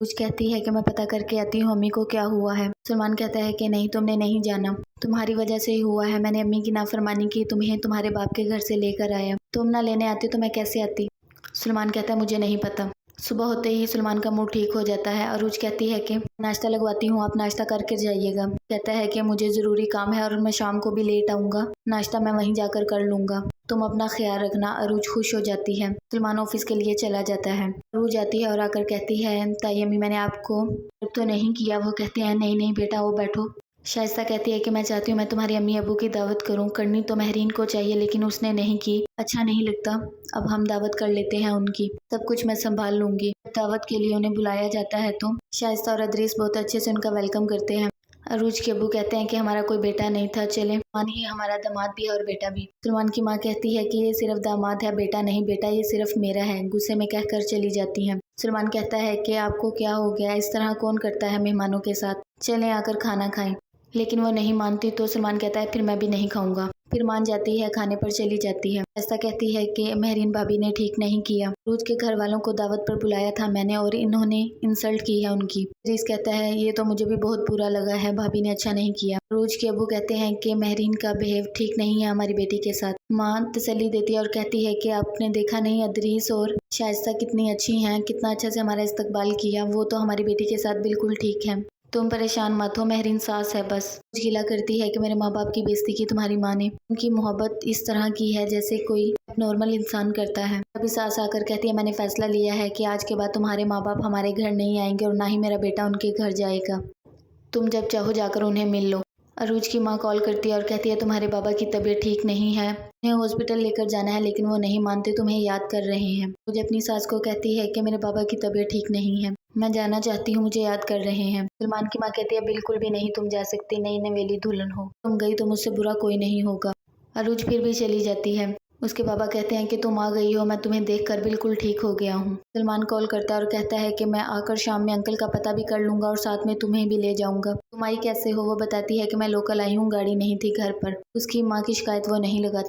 کچھ کہتی ہے کہ میں پتہ کر کے آتی ہوں امی کو کیا ہوا ہے۔ سلمان کہتا ہے کہ نہیں، تم نے نہیں جانا، تمہاری وجہ سے ہی ہوا ہے، میں نے امی کی نافرمانی کی، تمہیں تمہارے باپ کے گھر سے لے کر آیا، تم نہ لینے آتی تو میں کیسے آتی؟ سلمان کہتا ہے مجھے نہیں پتا۔ صبح ہوتے ہی سلمان کا موڈ ٹھیک ہو جاتا ہے۔ عروج کہتی ہے کہ ناشتہ لگواتی ہوں، آپ ناشتہ کر کے جائیے گا۔ کہتا ہے کہ مجھے ضروری کام ہے اور میں شام کو بھی لیٹ آؤں گا، ناشتہ میں وہیں جا کر لوں گا، تم اپنا خیال رکھنا۔ عروج خوش ہو جاتی ہے۔ سلمان آفس کے لیے چلا جاتا ہے۔ عروج آتی ہے اور آ کر کہتی ہے تائی امی میں نے آپ کو تو نہیں کیا؟ وہ کہتے ہیں نہیں بیٹا، وہ بیٹھو۔ شائستہ کہتی ہے کہ میں چاہتی ہوں میں تمہاری امی ابو کی دعوت کروں، کرنی تو مہرین کو چاہیے لیکن اس نے نہیں کی، اچھا نہیں لگتا، اب ہم دعوت کر لیتے ہیں ان کی، سب کچھ میں سنبھال لوں گی۔ دعوت کے لیے انہیں بلایا جاتا ہے تو شائستہ اور ادریس بہت اچھے سے ان کا ویلکم کرتے ہیں۔ عروج کے ابو کہتے ہیں کہ ہمارا کوئی بیٹا نہیں تھا، چلیں سلمان ہی ہمارا داماد بھی ہے اور بیٹا بھی۔ سلمان کی ماں کہتی ہے کہ یہ صرف داماد ہے، بیٹا نہیں، بیٹا یہ صرف میرا ہے، غصے میں کہہ کر چلی جاتی ہیں۔ سلمان کہتا ہے کہ آپ کو کیا ہو گیا، اس طرح کون کرتا ہے مہمانوں کے ساتھ، چلیں آ کر کھانا کھائیں۔ لیکن وہ نہیں مانتی تو سلمان کہتا ہے پھر میں بھی نہیں کھاؤں گا، پھر مان جاتی ہے، کھانے پر چلی جاتی ہے۔ شائستہ کہتی ہے کہ مہرین بھابی نے ٹھیک نہیں کیا، عروج کے گھر والوں کو دعوت پر بلایا تھا میں نے اور انہوں نے انسلٹ کی ہے ان کی۔ عزیز کہتا ہے یہ تو مجھے بھی بہت برا لگا ہے، بھابی نے اچھا نہیں کیا۔ عروج کے ابو کہتے ہیں کہ مہرین کا بہیو ٹھیک نہیں ہے ہماری بیٹی کے ساتھ۔ ماں تسلی دیتی ہے اور کہتی ہے کہ آپ نے دیکھا نہیں ادریس اور شائستہ کتنی اچھی ہیں، کتنا اچھا سے ہمارا استقبال کیا، وہ تو ہماری بیٹی کے ساتھ بالکل ٹھیک ہے، تم پریشان مت ہو، مہرین ساس ہے بس۔ گلا کرتی ہے کہ میرے ماں باپ کی بےزتی کی تمہاری ماں نے، ان کی محبت اس طرح کی ہے جیسے کوئی نارمل انسان کرتا ہے۔ ابھی ساس آ کر کہتی ہے میں نے فیصلہ لیا ہے کہ آج کے بعد تمہارے ماں باپ ہمارے گھر نہیں آئیں گے اور نہ ہی میرا بیٹا ان کے گھر جائے گا، تم جب چاہو جا کر انہیں مل لو۔ عروج کی ماں کال کرتی ہے اور کہتی ہے تمہارے بابا کی طبیعت ٹھیک نہیں ہے، انہیں ہاسپٹل لے کر جانا ہے لیکن وہ نہیں مانتے، تمہیں یاد کر رہے ہیں۔ مجھے اپنی ساس کو کہتی ہے کہ میرے بابا کی طبیعت ٹھیک نہیں ہے، میں جانا چاہتی ہوں، مجھے یاد کر رہے ہیں۔ سلمان کی ماں کہتی ہے بالکل بھی نہیں، تم جا سکتی، نئی نویلی دلہن ہو، تم گئی تو مجھ سے برا کوئی نہیں ہوگا۔ عروج پھر بھی چلی جاتی ہے۔ اس کے بابا کہتے ہیں کہ تم آ گئی ہو، میں تمہیں دیکھ کر بالکل ٹھیک ہو گیا ہوں۔ سلمان کال کرتا ہے اور کہتا ہے کہ میں آ کر شام میں انکل کا پتہ بھی کر لوں گا اور ساتھ میں تمہیں بھی لے جاؤں گا۔ تم آئی کیسے ہو؟ وہ بتاتی ہے کہ میں لوکل آئی ہوں، گاڑی نہیں تھی گھر پر۔ اس کی ماں کی شکایت وہ نہیں لگاتی۔